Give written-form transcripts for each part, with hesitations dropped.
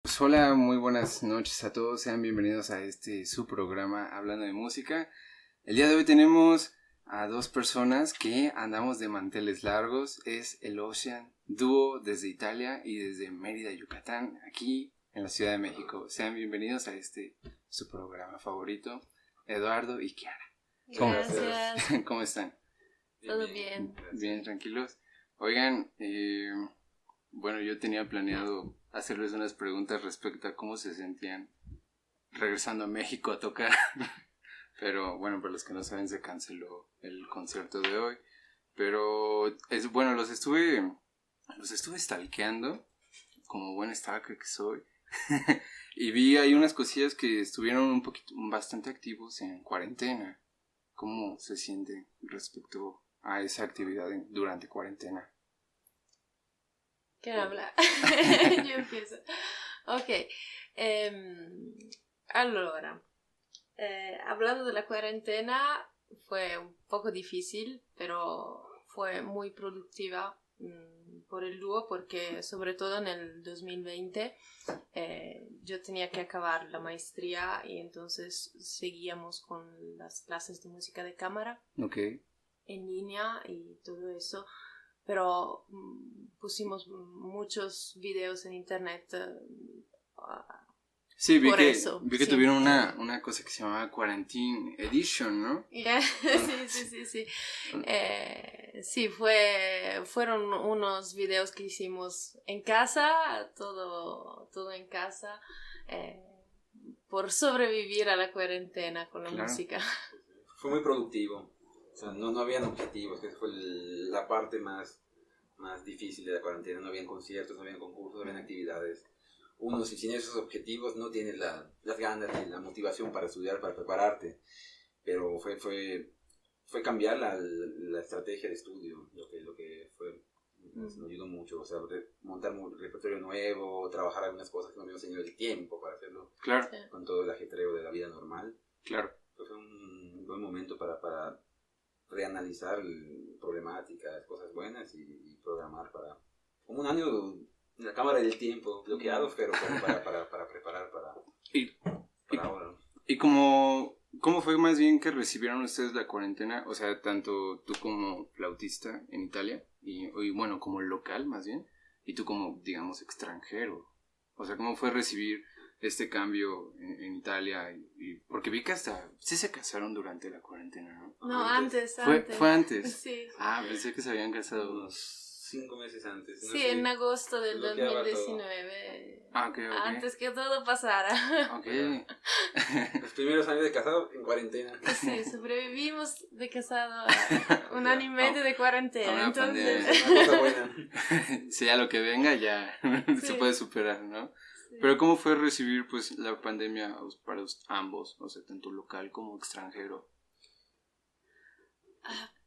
Pues hola, muy buenas noches a todos, sean bienvenidos a su programa Hablando de Música. El día de hoy tenemos a dos personas que andamos de manteles largos, es el Ocean, dúo desde Italia y desde Mérida, Yucatán, aquí en la Ciudad de México. Sean bienvenidos a su programa favorito, Eduardo y Kiara. Gracias. ¿Cómo están? Todo bien. Bien, tranquilos. Oigan, bueno, yo tenía planeado hacerles unas preguntas respecto a cómo se sentían regresando a México a tocar. Pero bueno, para los que no saben, se canceló el concierto de hoy. Pero bueno, los estuve stalkeando, como buen stalker que soy. Y vi ahí unas cosillas que estuvieron bastante activos en cuarentena. ¿Cómo se siente respecto a esa actividad durante cuarentena? ¿Quién habla? Yo empiezo. Ok. Allora, hablando de la cuarentena, fue un poco difícil, pero fue muy productiva por el dúo, porque sobre todo en el 2020 yo tenía que acabar la maestría y entonces seguíamos con las clases de música de cámara en línea y todo eso. Pero pusimos muchos videos en internet sí, vi por que, eso. vi que Sí. tuvieron una cosa que se llamaba Quarantine Edition, ¿no? Sí. Sí, fueron unos videos que hicimos en casa, todo en casa, por sobrevivir a la cuarentena con la música. Fue muy productivo. O sea, no habían objetivos, que fue la parte más difícil de la cuarentena. No habían conciertos, no habían concursos, no habían actividades. Uno, sin esos objetivos, no tiene las ganas ni la motivación para estudiar, para prepararte. Pero fue cambiar la estrategia de estudio, lo que fue, nos ayudó mucho. O sea, montar un repertorio nuevo, trabajar algunas cosas que no habíamos tenido el tiempo para hacerlo. Claro. Con todo el ajetreo de la vida normal. Claro. Fue un buen momento para reanalizar problemáticas, cosas buenas y programar para como un año en la cámara del tiempo bloqueado, pero para preparar para ahora. ¿Y cómo fue más bien que recibieron ustedes la cuarentena? O sea, tanto tú como flautista en Italia y bueno, como local más bien, y tú como, digamos, extranjero. O sea, ¿cómo fue recibir este cambio en Italia? Porque vi que hasta sí se casaron durante la cuarentena, ¿no? No, antes. ¿Fue antes? Sí. Ah, pensé que se habían casado unos 5 meses antes. Sí, en agosto del 2019. Okay. Antes que todo pasara. Ok. Los primeros años de casado en cuarentena. Sí, sobrevivimos de casado a un año y medio de cuarentena. Entonces, una cosa buena. Sea lo que venga, ya se puede superar, ¿no? Sí. Pero ¿cómo fue recibir pues la pandemia para ambos? O sea, tanto local como extranjero.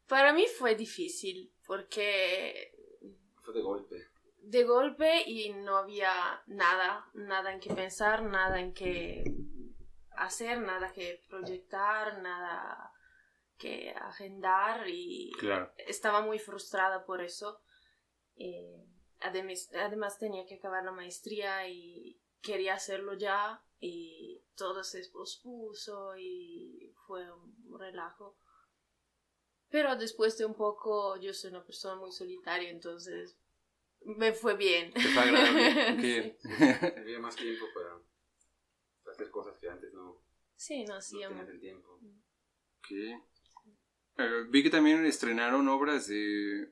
Para mí fue difícil porque fue de golpe. De golpe y no había nada en que pensar, nada en que hacer, nada que proyectar, nada que agendar y claro. Estaba muy frustrada por eso. Además tenía que acabar la maestría y quería hacerlo ya y todo se pospuso y fue un relajo. Pero después de un poco, yo soy una persona muy solitaria, entonces me fue bien. Te fue agradable. Okay. Sí. Había más tiempo para hacer cosas que antes no hacíamos. No el tiempo. Okay. Vi que también estrenaron obras vi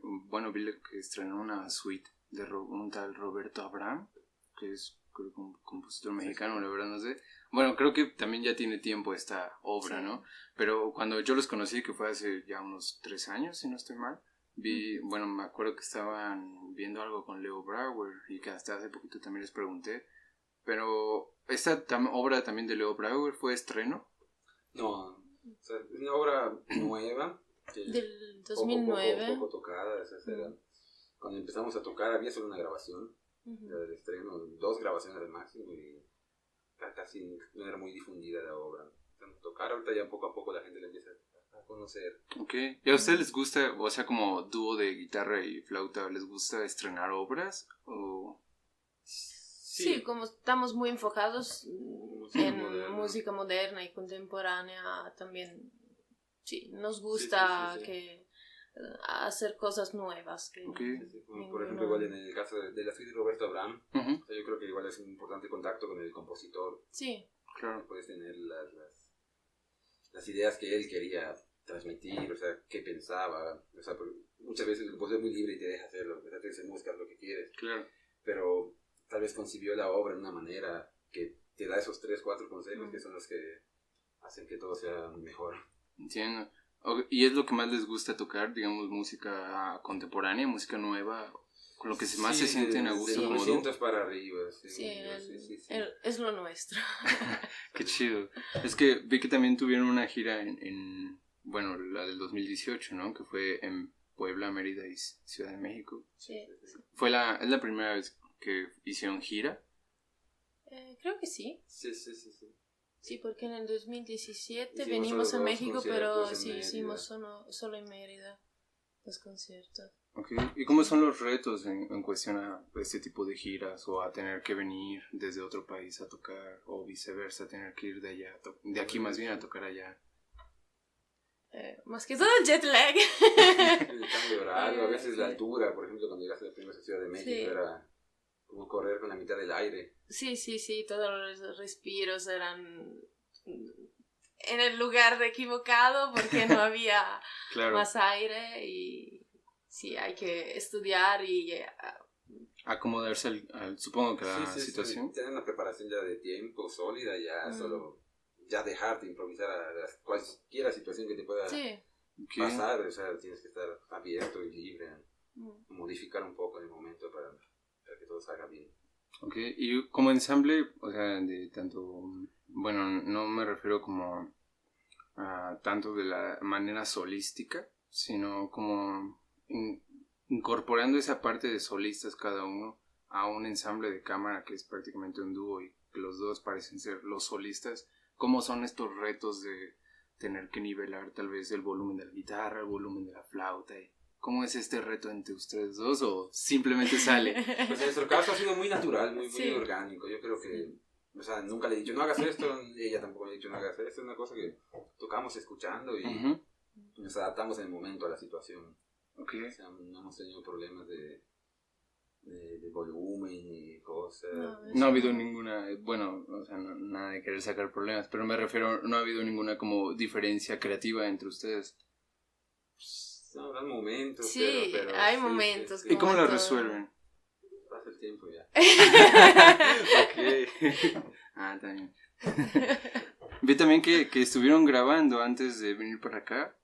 que estrenaron una suite de un tal Roberto Abraham, que es creo que un compositor mexicano, la verdad no sé. Bueno, creo que también ya tiene tiempo esta obra, sí. ¿No? Pero cuando yo los conocí, que fue hace ya unos 3 años, si no estoy mal, me acuerdo que estaban viendo algo con Leo Brouwer y que hasta hace poquito también les pregunté. Pero, ¿esta obra también de Leo Brouwer fue estreno? No, o sea, es una obra nueva. Del 2009. Poco tocada. Cuando empezamos a tocar había solo una grabación. Del estreno, 2 grabaciones al máximo y casi no era muy difundida la obra. Tocar ahorita ya poco a poco la gente la empieza a conocer. Ok, ¿y a ustedes les gusta, o sea, como dúo de guitarra y flauta, les gusta estrenar obras? ¿O? Sí, como estamos muy enfocados en música moderna y contemporánea, también sí, nos gusta que hacer cosas nuevas. Okay. Por ejemplo, igual en el caso de la suite de Roberto Abraham, o sea, yo creo que igual es un importante contacto con el compositor. Sí. Claro. Puedes tener las ideas que él quería transmitir, o sea, qué pensaba. O sea, muchas veces el compositor es muy libre y te deja hacerlo, o sea, te dice música, lo que quieres. Claro. Pero tal vez concibió la obra de una manera que te da esos 3, 4 consejos que son los que hacen que todo sea mejor. Entiendo. ¿Y es lo que más les gusta tocar, digamos, música contemporánea, música nueva, con lo que más se sienten a gusto? De 900 para arriba. Sí, es lo nuestro. Qué chido. Es que vi que también tuvieron una gira bueno, la del 2018, ¿no? Que fue en Puebla, Mérida y Ciudad de México. Sí. ¿Es la primera vez que hicieron gira? Creo que sí. Sí. Sí, porque en el 2017 hicimos venimos a solo México, pero sí, Mérida. hicimos solo en Mérida los conciertos. Okay. ¿Y cómo son los retos en cuestión a este tipo de giras o a tener que venir desde otro país a tocar o viceversa, tener que ir de allá, de aquí más bien a tocar allá? Más que todo el jet lag. El cambio de horario, a veces la altura, por ejemplo, cuando llegaste a la primera Ciudad de México era como correr con la mitad del aire. Sí, todos los respiros eran en el lugar equivocado porque no había más aire y sí, hay que estudiar y acomodarse supongo que la situación. Sí. Tener una preparación ya de tiempo sólida, ya solo ya dejarte improvisar a cualquier situación que te pueda pasar, o sea, tienes que estar abierto y libre, modificar un poco en el momento para que todo salga bien. Okay, y como ensamble, o sea, de tanto, bueno, no me refiero como a tanto de la manera solística, sino como incorporando esa parte de solistas cada uno a un ensamble de cámara que es prácticamente un dúo y que los dos parecen ser los solistas. ¿Cómo son estos retos de tener que nivelar tal vez el volumen de la guitarra, el volumen de la flauta? ¿Cómo es este reto entre ustedes dos o simplemente sale? Pues en nuestro caso ha sido muy natural, muy orgánico. Yo creo que, o sea, nunca le he dicho no hagas esto, ella tampoco me ha dicho no hagas esto. Es una cosa que tocamos escuchando y nos adaptamos en el momento a la situación. Okay. O sea, no hemos tenido problemas de volumen y cosas. No ha habido ninguna, bueno, o sea, nada de querer sacar problemas, pero me refiero, no ha habido ninguna como diferencia creativa entre ustedes. No, dan momentos, sí, pero hay momentos. ¿Y cómo lo resuelven? Pasa el tiempo ya. Ok. También. Vi también que estuvieron grabando antes de venir para acá.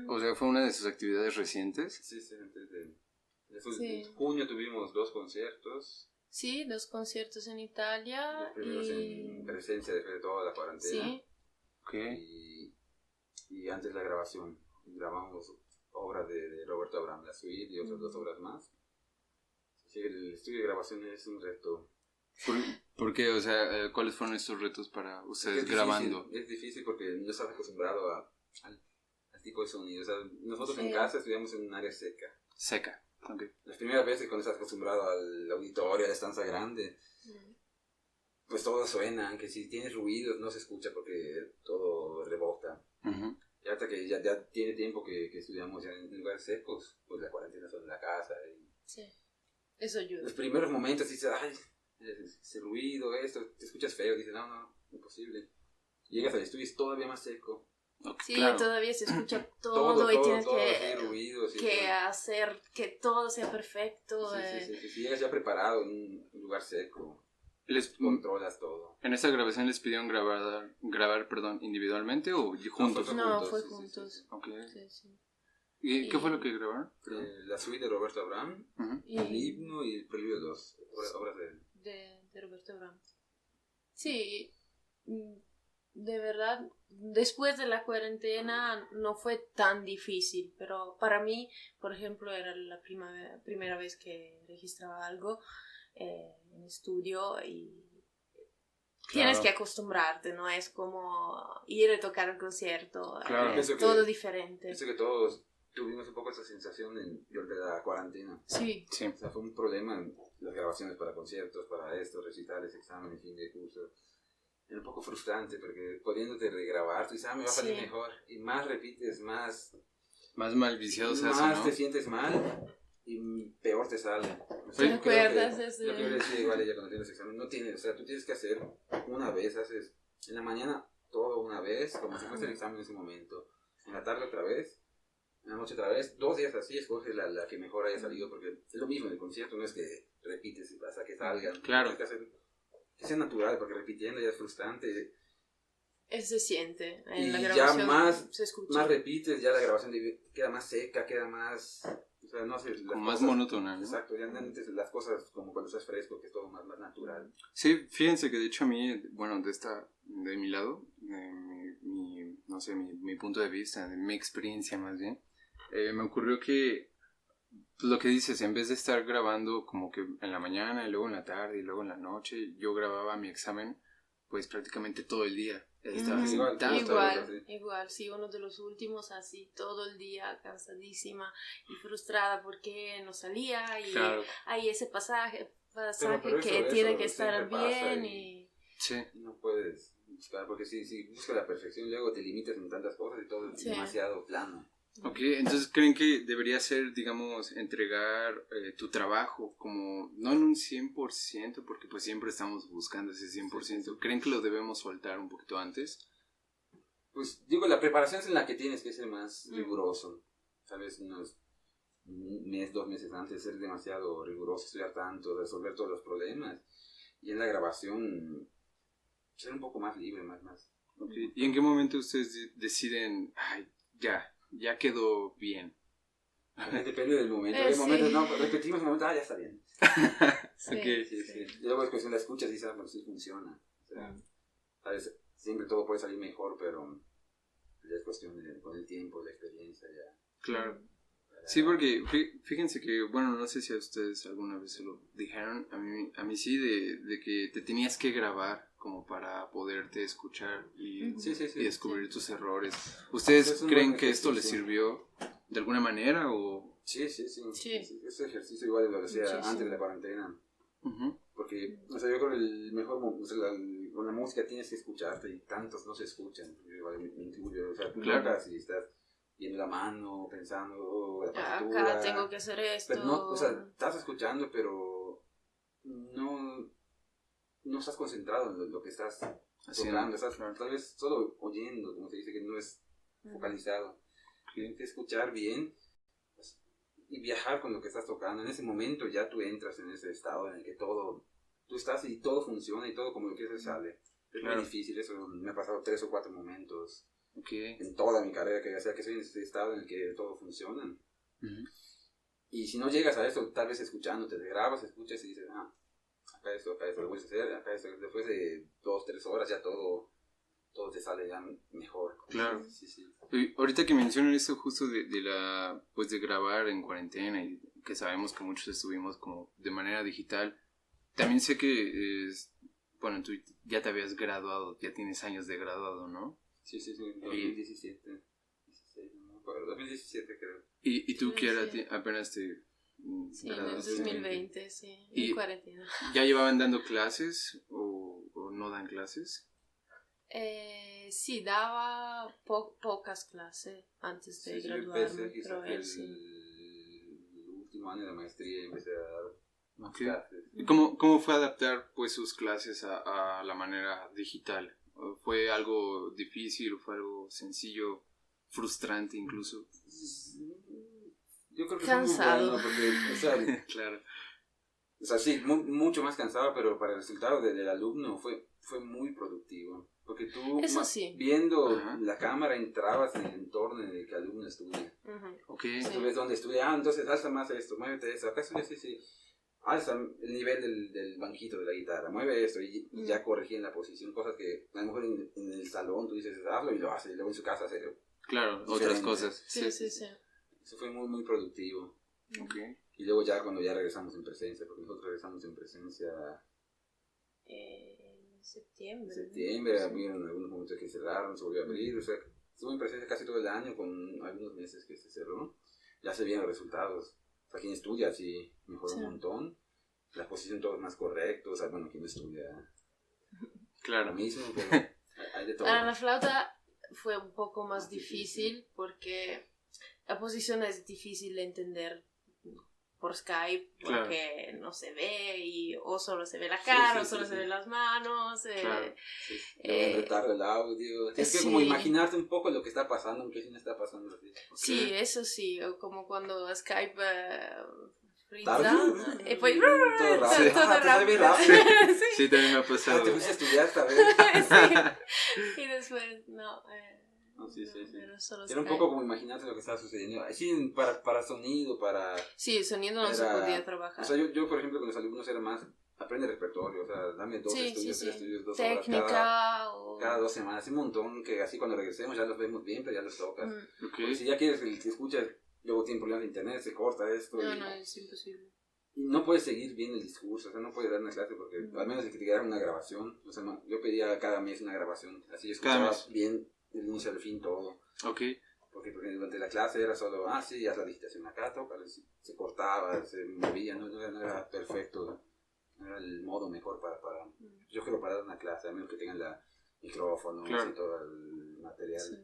O sea, fue una de sus actividades recientes. Sí, antes de... En junio tuvimos 2 conciertos. Sí, 2 conciertos en Italia. Los primeros en presencia de toda la cuarentena. Sí. Okay. Y antes la grabación. Grabamos obras de Roberto Abraham, la suite y otras 2 obras más. Sí, el estudio de grabación es un reto. ¿Por qué? O sea, ¿cuáles fueron estos retos para ustedes grabando? Es difícil porque no estás acostumbrado al tipo de sonido. O sea, nosotros en casa estudiamos en un área seca. Seca. Okay. Las primeras veces cuando estás acostumbrado al auditorio, a la estancia grande, pues todo suena, aunque si tienes ruidos no se escucha porque todo rebota. Y hasta que ya tiene tiempo que estudiamos ya en lugares secos, pues la cuarentena son en la casa. Sí, eso ayuda. Los primeros momentos dices, ay, ese ruido, esto, te escuchas feo, dices, no, imposible. Llegas al estudio y es todavía más seco. Sí, todavía se escucha todo y tienes ruidos, que hacer que todo sea perfecto. Si llegas ya preparado en un lugar seco, controlas todo. ¿En esa grabación les pidieron grabar individualmente o juntos? No, fue juntos. Sí. Okay. Sí. ¿Y qué fue lo que grabaron? La suite de Roberto Abraham, el himno y el preludio 2, obras de Roberto Abraham. Sí, de verdad, después de la cuarentena no fue tan difícil, pero para mí, por ejemplo, era la primera vez que registraba algo en estudio y tienes que acostumbrarte, no es como ir a tocar un concierto, es todo diferente. Pienso que todos tuvimos un poco esa sensación de la cuarentena. Sí. Sí. O sea, fue un problema en las grabaciones para conciertos, para estos recitales, exámenes, fin de curso. Era un poco frustrante porque pudiéndote regrabar, tú dices, me va a salir mejor. Y más repites, más mal viciado se hace, más ¿no? te sientes mal y peor te sale. O ¿Te sea, acuerdas lo ese? que yo decía igual ya cuando tienes examen, no tienes, o sea, tú tienes que hacer una vez, haces en la mañana todo una vez, como si fuese el examen en ese momento. En la tarde otra vez, en la noche otra vez, 2 días así, escoges la que mejor haya salido, porque es lo mismo en el concierto, no es que repites hasta que salgan. Claro. Tienes que hacer que sea natural, porque repitiendo ya es frustrante. Eso se siente. En Y la ya grabación se escucha. más repites, ya la grabación queda más seca, queda más... O sea, no haces las Como más cosas- monótona, ¿no? Exacto, ya no haces las cosas como cuando estás fresco, que es todo más natural. Sí, fíjense que de hecho a mí, bueno, de mi lado, no sé, mi punto de vista, de mi experiencia más bien, me ocurrió que pues, lo que dices, en vez de estar grabando como que en la mañana y luego en la tarde y luego en la noche, yo grababa mi examen pues prácticamente todo el día. Estaba Igual, sentado, Igual, sí, uno de los últimos así todo el día cansadísima y frustrada porque no salía y claro. hay ese pasaje Pero que eso tiene que estar siempre pasa bien y Sí. no puedes buscar, porque si buscas la perfección, luego te limitas en tantas cosas y todo es Sí. demasiado plano. Ok, entonces creen que debería ser, digamos, entregar tu trabajo como, no en un 100%, porque pues siempre estamos buscando ese 100%. ¿Creen que lo debemos soltar un poquito antes? Pues digo, la preparación es en la que tienes que ser más riguroso. Tal vez unos un mes, 2 meses antes, ser demasiado riguroso, estudiar tanto, resolver todos los problemas. Y en la grabación, ser un poco más libre, más. Okay. ¿Y en qué momento ustedes deciden, ay, ya quedó bien? Depende del momento. Hay Sí. momentos, no, repetimos el momento, ya está bien. Sí, Ok. Sí. Y luego es cuestión de la escuchas y sabes, bueno, sí funciona. O sea, ¿sabes? Siempre todo puede salir mejor, pero ya es cuestión de, con el tiempo, la experiencia, ya. Claro. Sí, porque fíjense que, bueno, no sé si a ustedes alguna vez se lo dijeron, a mí sí, de que te tenías que grabar como para poderte escuchar y descubrir tus errores. ¿Ustedes Es un creen buen que esto les ejercicio. sirvió de alguna manera o...? Sí. Sí. Ese ejercicio igual lo hacía Muchísimo. antes de la cuarentena. Ujú. Porque, o sea, yo creo que el mejor o sea, con la música tienes que escucharte y tantos no se escuchan. Yo igual me incluyo. O sea, tú Claro. tocas y estás viendo la mano, pensando, la Acá partitura. tengo que hacer esto. Pero no, o sea, estás escuchando, pero no estás concentrado en lo que estás tocando. Estás tal vez solo oyendo, como se dice, que no es focalizado. Tienes que escuchar bien y viajar con lo que estás tocando. En ese momento ya tú entras en ese estado en el que todo, tú estás y todo funciona y todo como lo quieres sale. Es muy difícil, eso me ha pasado 3 o 4 momentos en toda mi carrera, que sea que soy en ese estado en el que todo funciona. Uh-huh. Y si no llegas a eso, tal vez escuchándote, te grabas, escuchas y dices, acá esto, lo vuelves a hacer, acá esto. Después de 2, 3 horas ya todo te sale ya mejor. Claro. Sí. Y ahorita que mencionan esto justo pues de grabar en cuarentena y que sabemos que muchos estuvimos como de manera digital, también sé que bueno, tú ya te habías graduado, ya tienes años de graduado, ¿no? Sí, 2017, 16, no me acuerdo, 2017 creo. ¿Y tú que Sí. apenas te... Sí, en el 2020, sí, ¿Y en cuarentena. ya llevaban dando clases o no dan clases? Sí, daba pocas clases antes de graduarme, pero él sí. El último año de maestría empecé a dar clases. ¿Y cómo fue adaptar pues sus clases a la manera digital? ¿Fue algo difícil? ¿Fue algo sencillo? ¿Frustrante incluso? Yo creo que cansado. fue muy bueno porque, o sea, claro. O sea, sí, mucho más cansado, pero para el resultado del alumno fue muy productivo. Porque tú, viendo la cámara, entrabas en el entorno en el que el alumno estudia. Okay. Tú ves dónde estudia, entonces alza más esto, muévete esto, acá estudia, sí. Alza el nivel del banquito de la guitarra, mueve esto y ya corregí en la posición. Cosas que a lo mejor en el salón tú dices, hazlo y lo hace, y luego en su casa hace. Claro, otras cosas. Sí. Eso fue muy productivo. Okay. Y luego ya cuando ya regresamos en presencia, porque nosotros regresamos en presencia en septiembre. Septiembre, habían algunos momentos que cerraron, se volvió a abrir, o sea, estuve en presencia casi todo el año con algunos meses que se cerró. ya se ven los resultados. O sea, quien estudia sí mejora un montón. La posición todo es más correcto. O sea, bueno, quien no estudia Claro. lo mismo, pero hay de todo. Para la flauta fue un poco más difícil porque la posición es difícil de entender por Skype porque no se ve y o solo se ve la cara o solo se ven las manos. Claro. Retardo el audio. Tienes que como imaginarte un poco lo que está pasando, aunque sí no está pasando así. Sí, eso sí, o como cuando Skype frita y pues todo rápido. todo rápido. Sí, también me ha pasado. Te fuiste a estudiar esta vez. Sí. Y después no, sí. Solo Era un poco como imaginarte lo que estaba sucediendo. Sí, para sonido, para... Sí, el sonido no se podía trabajar. O sea, yo por ejemplo, con los alumnos era más... Aprende repertorio, o sea, dame 2 estudios, 3 estudios, 2 horas cada 2 semanas. Un montón que así cuando regresemos ya los vemos bien, pero ya los tocas. Porque si ya quieres que escuchas, luego tienen problemas de internet, se corta esto. No, es imposible. Y no puedes seguir bien el discurso, o sea, no puedes dar una clase porque al menos de que te quedara una grabación. O sea, no, yo pedía cada mes una grabación, así escuchabas bien del inicio al fin todo. Porque durante la clase era solo, sí, haz la digitación acá, toca, se cortaba, se movía, no era perfecto, no era el modo mejor para yo creo para dar una clase, a menos que tengan la micrófono y todo el material. Sí.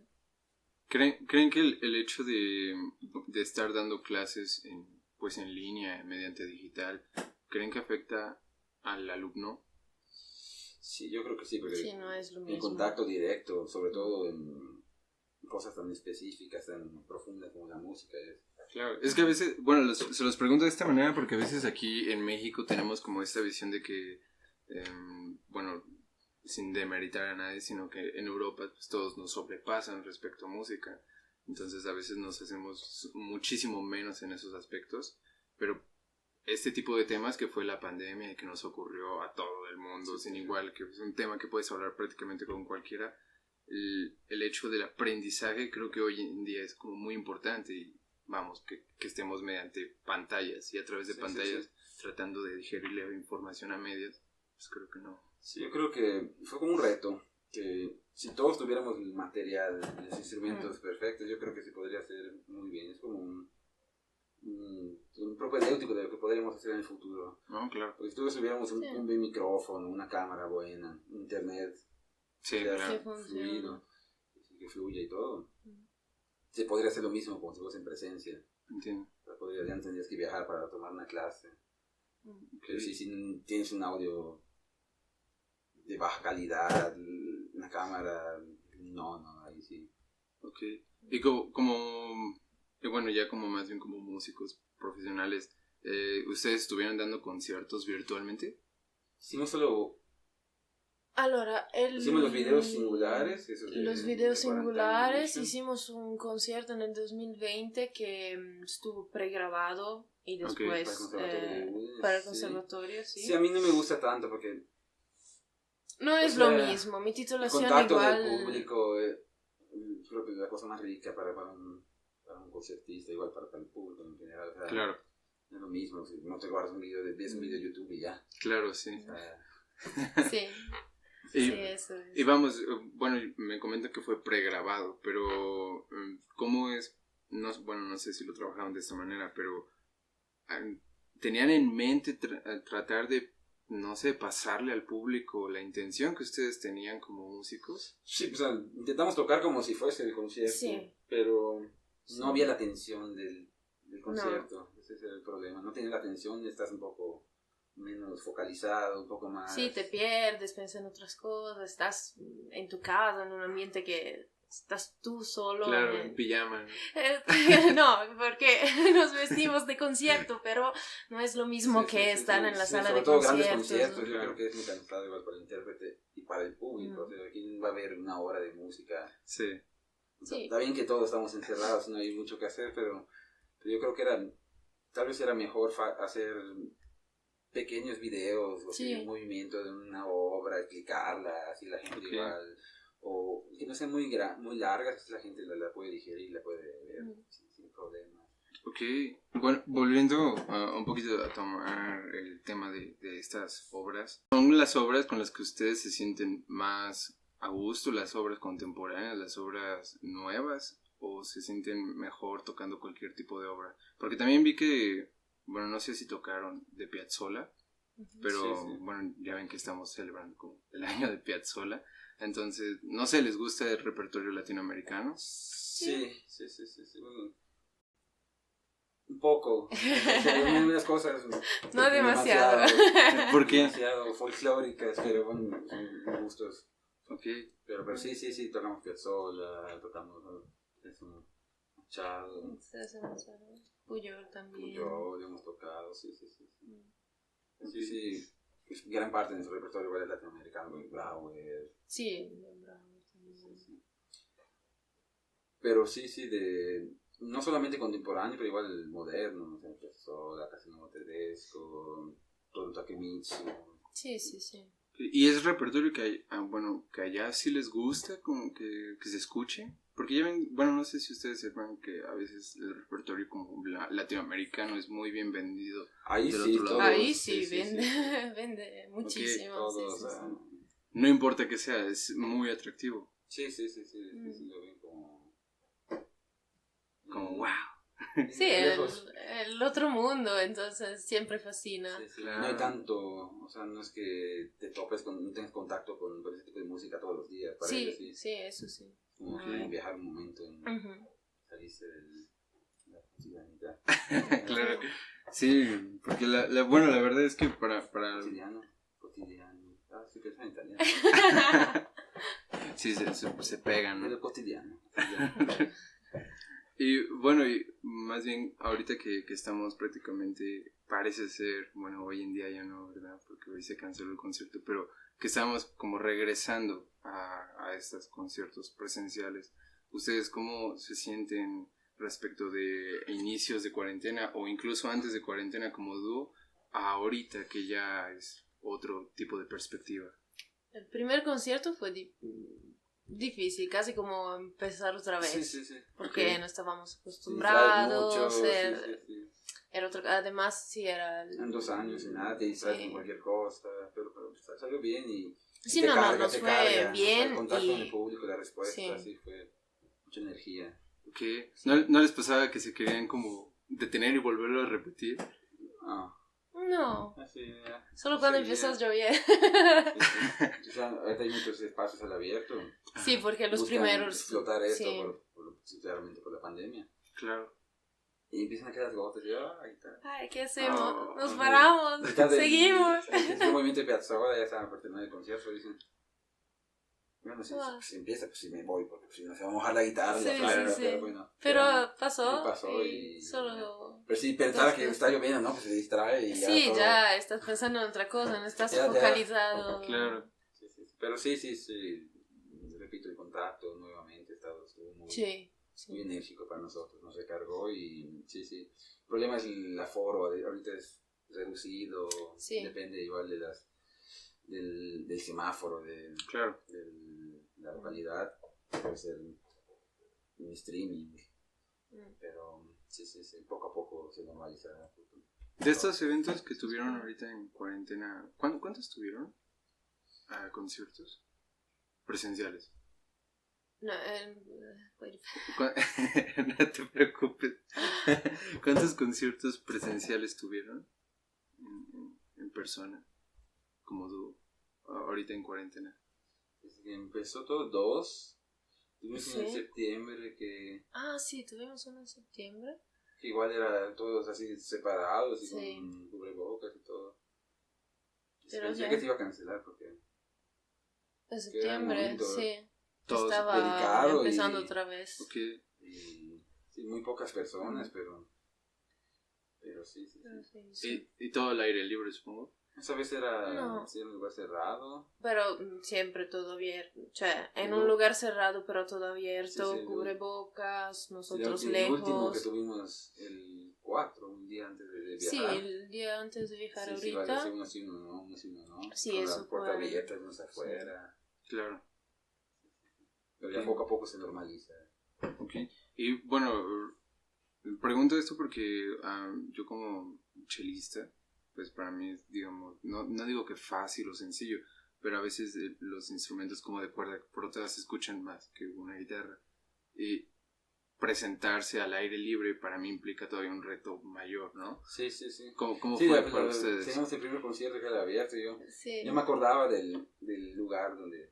¿Creen que el hecho de estar dando clases en línea, mediante digital, creen que afecta al alumno? Sí, yo creo que sí, porque no es lo mismo. En contacto directo, sobre todo en cosas tan específicas, tan profundas como la música es. Claro, es que a veces, bueno, se los pregunto de esta manera porque a veces aquí en México tenemos como esta visión de que, sin demeritar a nadie, sino que en Europa pues, todos nos sobrepasan respecto a música, entonces a veces nos hacemos muchísimo menos en esos aspectos, pero este tipo de temas que fue la pandemia y que nos ocurrió a todo el mundo, sin igual, que es un tema que puedes hablar prácticamente con cualquiera, el hecho del aprendizaje creo que hoy en día es como muy importante y vamos, que estemos mediante pantallas y a través de pantallas tratando de digerir la información a medias, pues creo que no. Sí, yo creo que fue como un reto, que si todos tuviéramos el material, los instrumentos perfectos, yo creo que se podría hacer muy bien, es como un propedéutico de lo que podríamos hacer en el futuro. No, claro. Porque si todos tuviéramos un buen micrófono, una cámara buena, internet, fluido, que fluya y todo, se podría hacer lo mismo como si fuese en presencia. Entiendo. Ya no tendrías que viajar para tomar una clase. Pero si tienes un audio de baja calidad, una cámara, no, ahí sí. Ok. Y bueno, ya como más bien como músicos profesionales, ¿ustedes estuvieron dando conciertos virtualmente? Hicimos solo... hicimos los videos singulares. Hicimos un concierto en el 2020 que estuvo pregrabado y después para el conservatorio. Sí, a mí no me gusta tanto porque... No es lo mismo, mi titulación igual... El contacto del público creo que es la cosa más rica para un concertista, igual para el público en general. O sea, claro. No es lo mismo, si no te guardas un video, ves un video de YouTube y ya. Claro, sí. Sí. Eso es. Y vamos, bueno, me comentan que fue pregrabado, pero ¿cómo es? No sé si lo trabajaban de esta manera, pero ¿tenían en mente tratar de, no sé, pasarle al público la intención que ustedes tenían como músicos? Sí, pues intentamos tocar como si fuese el concierto, pero no había la tensión del concierto. No. Ese es el problema, no tienes la tensión, estás un poco menos focalizado, un poco más... Sí, te pierdes, piensas en otras cosas, estás en tu casa, en un ambiente que estás tú solo. Claro, en pijama. No, porque nos vestimos de concierto, pero no es lo mismo que estar en la sala de conciertos. Grandes conciertos, yo creo que es muy cansado igual para el intérprete y para el público. O sea, aquí va a haber una hora de música. Sí. Está bien que todos estamos encerrados, no hay mucho que hacer, pero yo creo que tal vez era mejor hacer pequeños videos, o un movimiento de una obra, explicarla, así la gente igual, o que no sean muy largas, así la gente la puede digerir, la puede ver sin problemas. Ok, bueno, volviendo un poquito a tomar el tema de estas obras, ¿son las obras con las que ustedes se sienten más a gusto, las obras contemporáneas, las obras nuevas, o se sienten mejor tocando cualquier tipo de obra? Porque también vi que, bueno, no sé si tocaron de Piazzolla, pero Sí, sí. bueno, ya ven que estamos celebrando como el año de Piazzolla, entonces, no sé, ¿les gusta el repertorio latinoamericano? Sí. Bueno, un poco. Unas cosas. No demasiado. ¿Por qué? Demasiado folclóricas, pero bueno, son gustos. Ok, Pero sí, tocamos Piazzolla, tocamos eso, Machado, Puyol también. Puyol, hemos tocado, sí. Sí, pues, gran parte de nuestro repertorio igual es latinoamericano, Brauer. Sí, Brauer también. Sí. Pero sí, no solamente contemporáneo, pero igual moderno, no sé, Piazzolla, Casino Tedesco, todo Takemitsu. Sí. ¿y es repertorio que hay, bueno, que allá sí les gusta, como que se escuche? Porque ya ven, bueno, no sé si ustedes sepan que a veces el repertorio como latinoamericano es muy bien vendido Ahí del sí, otro lado. todos, Ahí sí, sí. vende muchísimo. Todos, Sí. No importa que sea, es muy atractivo. Sí, lo ven como... Como wow. Sí, el otro mundo, entonces siempre fascina. Sí. Claro. No hay tanto, o sea, no es que te topes no tengas contacto con ese tipo de música todos los días. Para ellos Sí, eso sí. como que viajar un momento en salirse de la cotidianidad. Claro. Sí, porque bueno, la verdad es que para... Cotidiano. Sí, que es en italiano. Sí, se pegan, ¿no? Pero cotidiano. Y bueno, y más bien ahorita que estamos prácticamente, parece ser, bueno, hoy en día ya no, ¿verdad? Porque hoy se canceló el concierto, pero que estamos como regresando a estos conciertos presenciales. ¿Ustedes cómo se sienten respecto de inicios de cuarentena o incluso antes de cuarentena como dúo a ahorita que ya es otro tipo de perspectiva? El primer concierto fue difícil, casi como empezar otra vez. Sí. Porque no estábamos acostumbrados. acostumbrados. Era otro, además, sí, era... En 2 años y nada, te distraes con cualquier cosa, pero salió bien y Sí, te no, carga, nos te fue carga. bien. El contacto y... con el público, la respuesta, Sí. fue mucha energía. ¿Qué? ¿No les pasaba que se querían como detener y volverlo a repetir? No, Así, solo cuando empezó a llover. O sea, ahorita hay muchos espacios al abierto. Sí, porque los Buscan primeros... explotar esto sí. claramente por la pandemia. Claro. Y empiezan a quedar las gotas y ay, está. Ay, ¿qué hacemos? Oh, Nos paramos, seguimos. El movimiento de Piazzolla ya estaban por terminar el concierto, dicen. Bueno, si empieza, pues si me voy, porque si no se va a mojar la guitarra, Sí, la flauta, sí. pero bueno. Pero pasó y solo... Pero si pensaba que está lloviendo, ¿no? Pues se distrae y ya. Sí, todo. ya estás pensando en otra cosa, no estás Ya. focalizado. Claro. Sí. Pero sí. Repito, el contacto nuevamente estuvo muy, muy enérgico para nosotros, nos recargó y sí. El problema es el aforo, ahorita es reducido, depende igual de del semáforo, Claro. de la localidad, puede ser un streaming, pero sí, poco a poco se normalizará. De estos eventos que tuvieron ahorita en cuarentena, ¿cuántos tuvieron? ¿Conciertos? Presenciales. No, No te preocupes. ¿Cuántos conciertos presenciales tuvieron en persona? Como dúo, ahorita en cuarentena. Desde que empezó todo, 2. Tuvimos uno en Sí. septiembre que sí, tuvimos uno en septiembre. igual eran todos así separados y Sí. con cubrebocas y todo. Pero Pensé ya. que se iba a cancelar porque En septiembre, momento sí. Todos Estaba delicado empezando y- otra vez. Okay. y sí, muy pocas personas, pero sí. Y todo al aire libre, supongo. Esa vez era No. sí, en un lugar cerrado. Pero siempre todo abierto. O sea, en No. un lugar cerrado, pero todo abierto, Sí, cubrebocas, Y nosotros el último que lejos. tuvimos el 4, un día antes de Sí, viajar. el día antes de viajar Sí, ahorita. vale, uno sí, uno no. Sí, con eso la puerta fue- abierta, unos afuera. Claro. Pero ya Sí. poco a poco se normaliza. Ok. Y bueno, pregunto esto porque yo como chelista, pues para mí es, digamos, no digo que fácil o sencillo, pero a veces los instrumentos como de cuerda por otras se escuchan más que una guitarra. Y presentarse al aire libre para mí implica todavía un reto mayor, ¿no? Sí, sí, sí. ¿Cómo Sí, fue para ustedes? Teníamos el primer concierto que era abierto. Sí. Yo me acordaba del lugar donde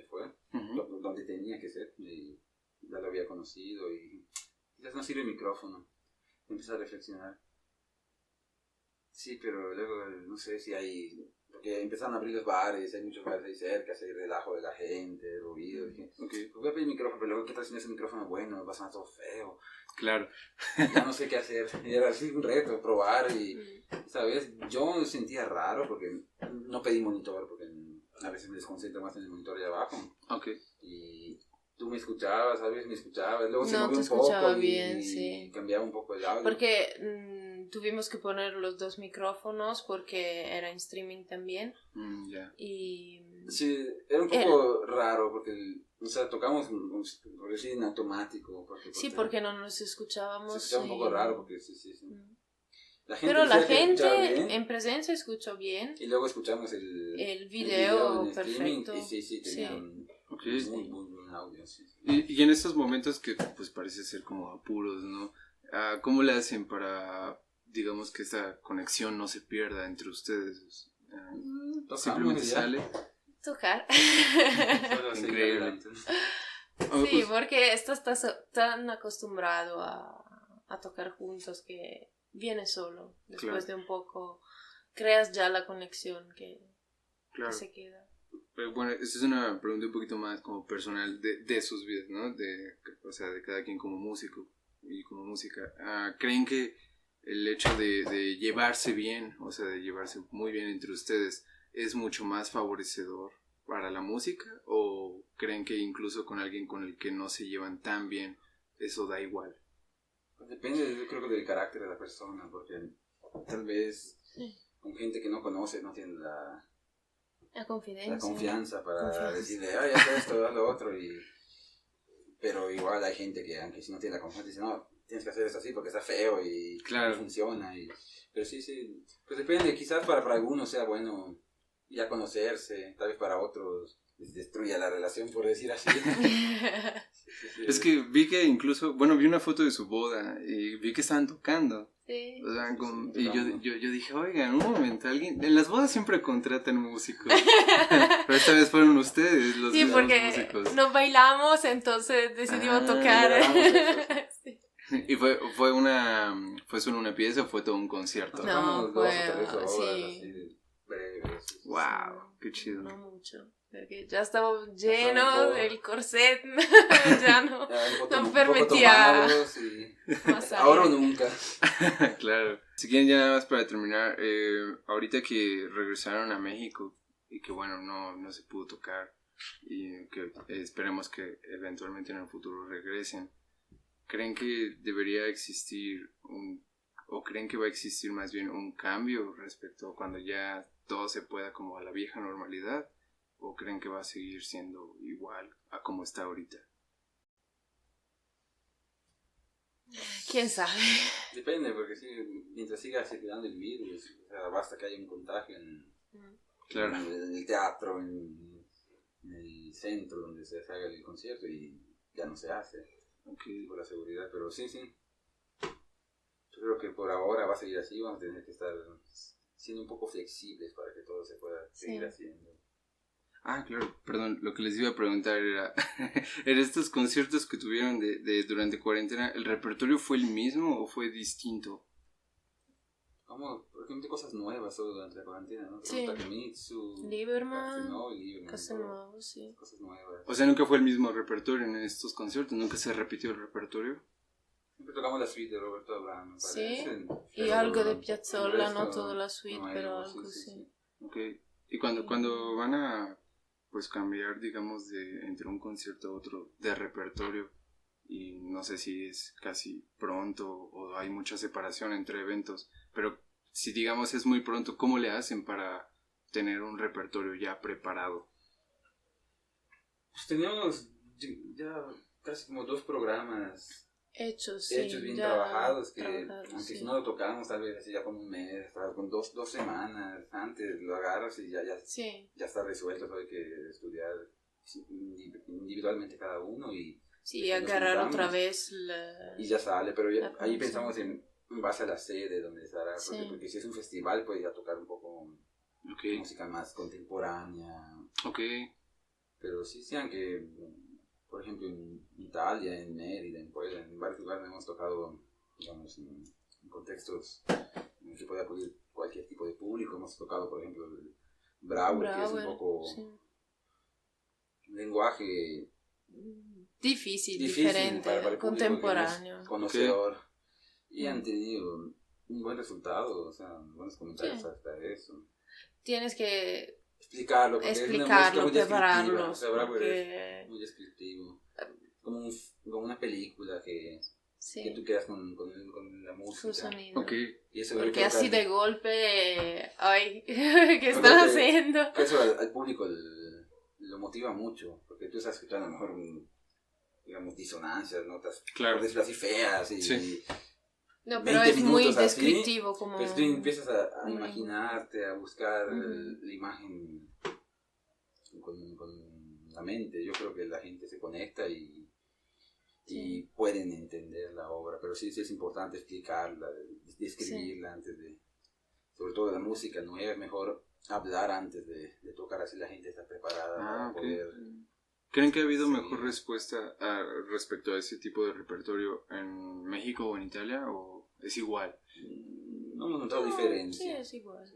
fue, Uh-huh. donde tenía que ser. Y ya lo había conocido y quizás no sirve el micrófono. Empecé a reflexionar. Sí, pero luego no sé si hay... Porque empezaron a abrir los bares, hay muchos bares ahí cerca, hay relajo de la gente, ruido. Dije, Okay. voy a pedir micrófono, pero luego, ¿qué tal si no es un micrófono bueno? Va a sonar todo feo. Claro. Ya no sé qué hacer. Y era así un reto, probar y, ¿sabes? Yo me sentía raro porque no pedí monitor, porque a veces me desconcentro más en el monitor de abajo. Okay. Y tú me escuchabas, ¿sabes? Me escuchabas. Luego se No, movía te un poco escuchaba y bien, sí. cambiaba un poco el audio. Porque tuvimos que poner los 2 micrófonos porque era en streaming también. Ya. Y... Sí, era un poco raro porque, o sea, tocamos por decir en automático. Sí, porque no nos escuchábamos. Se escuchaba un poco raro porque sí. La gente Pero la decía que escuchaba gente bien, en presencia escuchó bien. y luego escuchamos el video en streaming, perfecto. y sí, tenían Okay. muy buen audio. Sí. Y en estos momentos que pues parece ser como apuros, ¿no? ¿Cómo le hacen para, digamos, que esta conexión no se pierda entre ustedes? Simplemente ya. sale. Tocar. Solo seguir Increíble. adelante. Sí, porque estás tan acostumbrado a tocar juntos que viene solo. Después Claro. de un poco creas ya la conexión que Claro. se queda. Pero bueno, esta es una pregunta un poquito más como personal de sus vidas, ¿no? O sea, de cada quien como músico y como música. ¿Creen que el hecho de llevarse bien, o sea, de llevarse muy bien entre ustedes, es mucho más favorecedor para la música? ¿O creen que incluso con alguien con el que no se llevan tan bien, eso da igual? Pues depende, yo creo que del carácter de la persona, porque tal vez con gente que no conoce no tiene la confianza para decirle, ay, haz esto, haz lo otro, pero igual hay gente que, aunque si no tiene la confianza, dice, no, tienes que hacer esto así porque está feo y Claro. no funciona. Pero sí, pues depende, quizás para algunos sea bueno ya conocerse, tal vez para otros les destruya la relación, por decir así. Sí. Es que vi que incluso, bueno, vi una foto de su boda y vi que estaban tocando. Sí. O sea, Sí, y yo dije, oigan, un momento, alguien, en las bodas siempre contratan músicos, pero esta vez fueron ustedes los Sí, porque músicos. no bailamos, entonces decidimos tocar. Sí. ¿Y fue solo una pieza o fue todo un concierto? Tocamos No, 2 o 3 horas, sí. así, breves. Sí. Wow, qué chido. No mucho. Porque ya estaba lleno del corset. Ya no permitía más ahora o aire. nunca. Claro. Si quieren ya nada más para terminar, ahorita que regresaron a México y que bueno, no se pudo tocar y que esperemos que eventualmente en el futuro regresen, ¿creen que debería existir o creen que va a existir más bien un cambio respecto a cuando ya todo se pueda como a la vieja normalidad? ¿O creen que va a seguir siendo igual a como está ahorita? ¿Quién sabe? Depende, porque sí, mientras siga circulando el virus, o sea, basta que haya un contagio Claro. en el teatro, en el centro donde se haga el concierto y ya no se hace. Okay. Por la seguridad, pero sí. Yo creo que por ahora va a seguir así, vamos a tener que estar siendo un poco flexibles para que todo se pueda seguir haciendo. Claro, perdón, lo que les iba a preguntar era, en estos conciertos que tuvieron durante cuarentena, ¿el repertorio fue el mismo o fue distinto? ¿Cómo? Porque hay cosas nuevas todo durante la cuarentena, ¿no? Sí. Takemitsu, Lieberman, Lieberman, Casanova, sí. cosas nuevas. O sea, nunca fue el mismo repertorio en estos conciertos, nunca se repitió el repertorio. Siempre tocamos la suite de Roberto Abraham, me parece. Y algo de Piazzolla, no toda la suite, nuevo, pero algo sí. Okay. Y cuando van a pues cambiar, digamos, entre un concierto a otro de repertorio, y no sé si es casi pronto o hay mucha separación entre eventos, pero si digamos es muy pronto, ¿cómo le hacen para tener un repertorio ya preparado? Pues teníamos ya casi como 2 programas hechos bien trabajados, que aunque sí. si no lo tocamos tal vez así ya con un mes, con 2 semanas antes lo agarras y ya sí. está resuelto, solo hay que estudiar individualmente cada uno y Sí, Nos agarrar juntamos otra vez y ya sale, pero la ahí producción. pensamos en base a la sede donde estará, Sí. porque si es un festival puede ya tocar un poco Ok, música más contemporánea, ok, pero sí, aunque, por ejemplo, en Italia, en Mérida, en Puebla, en varios lugares hemos tocado, digamos, en contextos en los que puede acudir cualquier tipo de público. Hemos tocado, por ejemplo, el Brauer, que es un poco sí. un lenguaje Difícil, difícil diferente, para el público que no contemporáneo. es conocedor. Y Mm. han tenido un buen resultado, o sea, buenos comentarios Sí. hasta eso. Tienes que Explicarlo, porque es una música explicarlo, muy descriptiva. O prepararlos, sea, Brauer porque es muy descriptivo. Como, como una película que sí, tú quedas con la su música. sonido. ok. Y eso yo Porque creo que así de golpe, ay, ¿qué Yo están creo haciendo? que eso al público lo motiva mucho, porque tú estás escuchando a lo mejor, digamos, disonancias, notas, Claro. por decirlo así, feas, y Sí. No, pero 20 es muy minutos así, descriptivo como... pues tú empiezas a Mm. imaginarte, a buscar Ujú. la imagen con la mente. Yo creo que la gente se conecta y pueden entender la obra, pero sí es importante explicarla, describirla antes de, sobre todo la música nueva, es mejor hablar antes de tocar, así la gente está preparada para ok. poder... ¿Creen que ha habido Sí. mejor respuesta respecto a ese tipo de repertorio en México o en Italia? ¿O es igual? No hemos notado Sí, diferencia. es igual.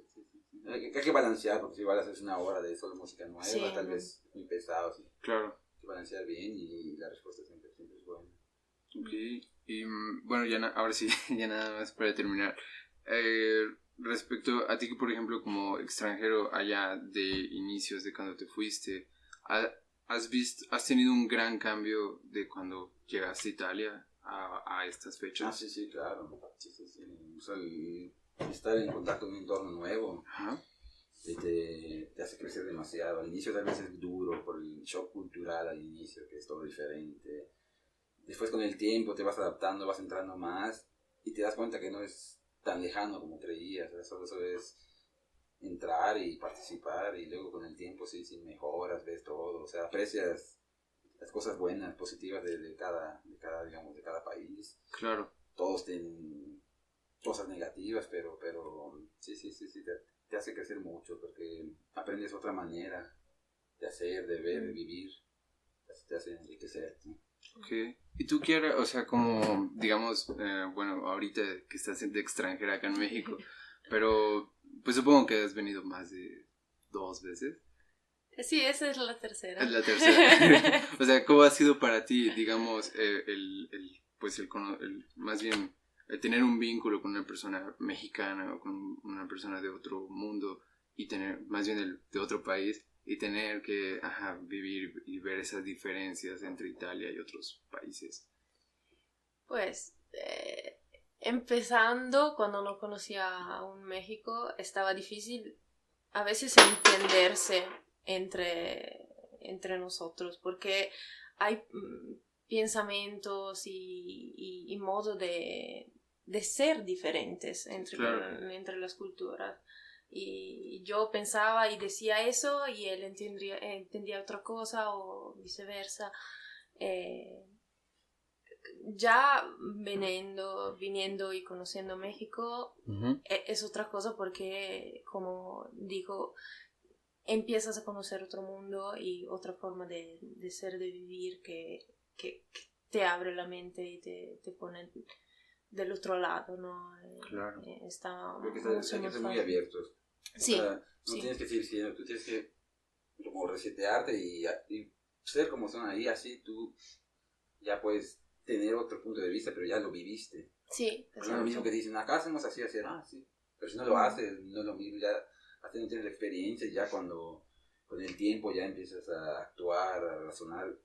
Hay que balancear, porque si igual haces una hora de solo música nueva, Sí, tal no. vez muy pesado, sí. Claro. Hay que balancear bien y la respuesta siempre es buena. Ok. Y bueno, ahora sí, ya nada más para terminar. Respecto a ti, por ejemplo, como extranjero allá de inicios de cuando te fuiste, ¿has tenido un gran cambio de cuando llegaste a Italia a estas fechas? Sí, claro. Sí. O sea, estar en contacto con un entorno nuevo Ajá. te hace crecer demasiado. Al inicio tal vez es duro por el shock cultural al inicio, que es todo diferente. Después con el tiempo te vas adaptando, vas entrando más y te das cuenta que no es tan lejano como creías. Eso es entrar y participar, y luego con el tiempo sí mejoras, ves todo, o sea, aprecias las cosas buenas, positivas de cada, digamos, de cada país. Claro. Todos tienen cosas negativas, pero sí, te hace crecer mucho, porque aprendes otra manera de hacer, de ver, de vivir, te hace enriquecerte. Okay. ¿Y tú, Kiara, o sea, como, digamos, bueno, ahorita que estás de extranjera acá en México, pero pues supongo que has venido más de 2 veces? Sí, esa es la tercera. Es la tercera. O sea, ¿cómo ha sido para ti, digamos, más bien, el tener un vínculo con una persona mexicana o con una persona de otro mundo y tener, más bien de otro país, y tener que vivir y ver esas diferencias entre Italia y otros países? Pues, empezando, cuando no conocía aún México, estaba difícil a veces entenderse entre nosotros, porque hay pensamientos y modo de ser diferentes entre las culturas. Y yo pensaba y decía eso y él entendía otra cosa o viceversa. Ya viniendo y conociendo México, Uh-huh. es otra cosa, porque, como digo, empiezas a conocer otro mundo y otra forma de ser, de vivir, que te abre la mente y te pone del otro lado, ¿no? Claro. Está Creo que mucho hay que más ser muy fácil. abiertos. Sí, O sea, no sí. tienes que seguir siendo, tú tienes que como resetearte y ser como son ahí, así tú ya puedes tener otro punto de vista, pero ya lo viviste. Sí, No es lo mismo que dicen, acá hacemos así, sí. Pero si no lo haces, no es lo mismo, ya hasta no tienes la experiencia, ya cuando con el tiempo ya empiezas a actuar, a razonar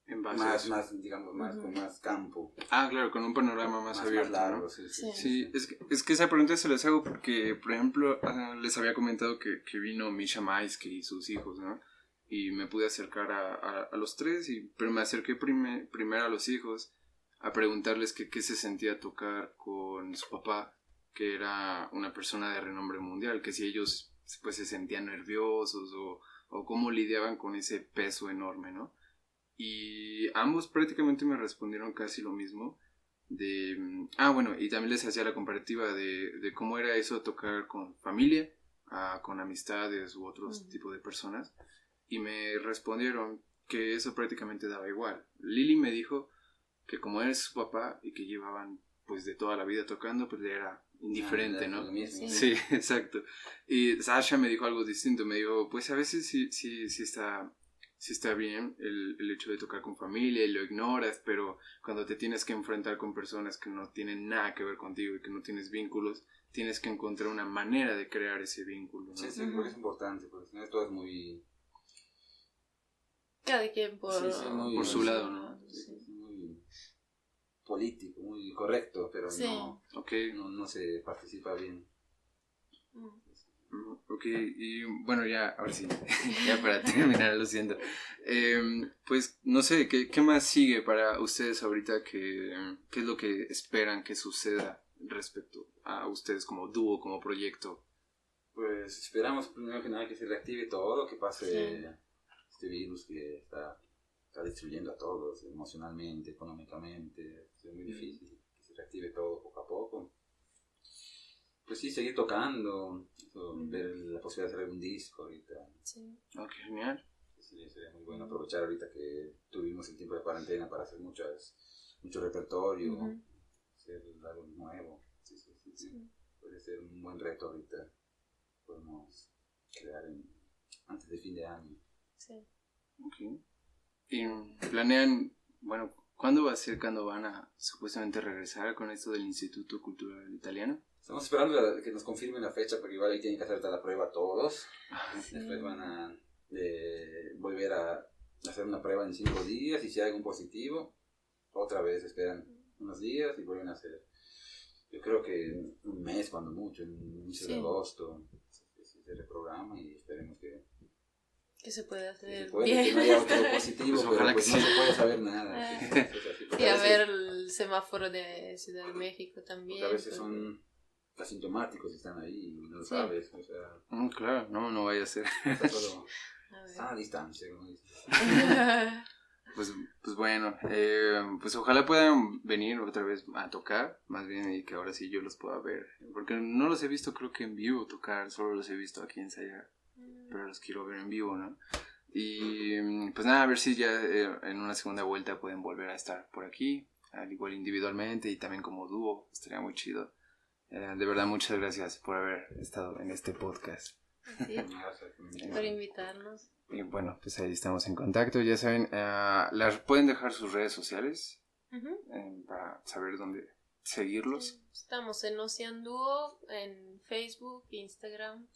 En base a eso. más, digamos, más, con más campo. Claro, con un panorama más abierto, más largo, ¿no? sí. Sí, es que esa pregunta se las hago porque, por ejemplo, les había comentado que vino Misha Maisky y sus hijos, ¿no? Y me pude acercar a los 3, pero me acerqué primero a los hijos a preguntarles qué se sentía tocar con su papá, que era una persona de renombre mundial, que si ellos pues se sentían nerviosos o cómo lidiaban con ese peso enorme, ¿no? y ambos prácticamente me respondieron casi lo mismo. Bueno, y también les hacía la comparativa de cómo era eso tocar con familia, con amistades u otros tipos de personas, y me respondieron que eso prácticamente daba igual. Lili me dijo que como es su papá y que llevaban pues de toda la vida tocando, pues le era indiferente, ¿no? Sí, exacto. Y Sasha me dijo algo distinto, me dijo, pues a veces sí está bien el hecho de tocar con familia y lo ignoras, pero cuando te tienes que enfrentar con personas que no tienen nada que ver contigo y que no tienes vínculos, tienes que encontrar una manera de crear ese vínculo, ¿no? Sí, creo que es importante, porque esto es muy... Cada quien por su lado, ¿no? Sí. Muy político, muy correcto, pero no se participa bien. Ok, y bueno, ya, ahora sí, ya para terminar, lo siento. Pues no sé, ¿qué más sigue para ustedes ahorita? ¿Qué es lo que esperan que suceda respecto a ustedes como dúo, como proyecto? Pues esperamos primero que nada que se reactive todo, que pase este virus que está destruyendo a todos emocionalmente, económicamente. Es muy difícil que se reactive todo poco a poco. Pues sí, seguir tocando, ver la posibilidad de hacer un disco ahorita. Sí. Ok, genial. Sí, sería muy bueno aprovechar ahorita que tuvimos el tiempo de cuarentena para hacer mucho repertorio, hacer algo nuevo. Sí. Puede ser un buen reto ahorita. Podemos crear antes de fin de año. Sí. Ok. ¿Y planean, bueno, cuándo va a ser cuando van a supuestamente regresar con esto del Instituto Cultural Italiano? Estamos esperando que nos confirmen la fecha porque igual ahí tienen que hacer la prueba todos. Sí. Después van a volver a hacer una prueba en 5 días y si hay algún positivo, otra vez esperan unos días y vuelven a hacer. Yo creo que un mes cuando mucho, en el inicio de agosto, se reprograma y esperemos que se puede hacer bien. Que no haya otro positivo, pues ojalá pero que no se puede saber nada. Y a ver el semáforo de Ciudad de México también. Porque a veces son asintomáticos y están ahí y no lo sabes. O sea, claro, no vaya a ser. Solo a distancia, como dicen. Pues bueno, pues ojalá puedan venir otra vez a tocar, más bien, y que ahora sí yo los pueda ver. Porque no los he visto creo que en vivo tocar, solo los he visto aquí ensayar. Pero los quiero ver en vivo, ¿no? Y pues nada, a ver si ya en una segunda vuelta pueden volver a estar por aquí, al igual individualmente y también como dúo, estaría muy chido. De verdad, muchas gracias por haber estado en este podcast. Sí, por invitarnos. Y bueno, pues ahí estamos en contacto, ya saben, pueden dejar sus redes sociales para saber dónde seguirlos. Sí, estamos en Ocean Duo, en Facebook, Instagram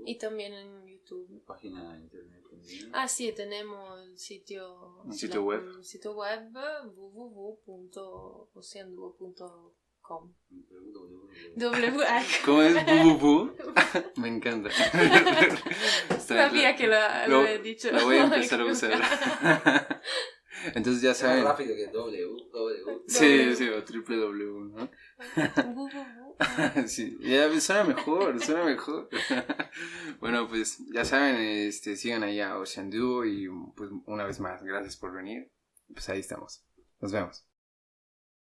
y también en YouTube. Página de internet también. Sí, tenemos el sitio web www.oceanduo.com. ¿Cómo es? ¿Bububu? Me encanta. Sabía que lo he dicho. Lo voy a empezar a usar. Entonces ya saben. Más rápido que www. Sí, o www, ¿no? Sí, ya suena mejor. Bueno, pues ya saben, sigan allá a Ocean Duo y pues una vez más, gracias por venir. Pues ahí estamos. Nos vemos.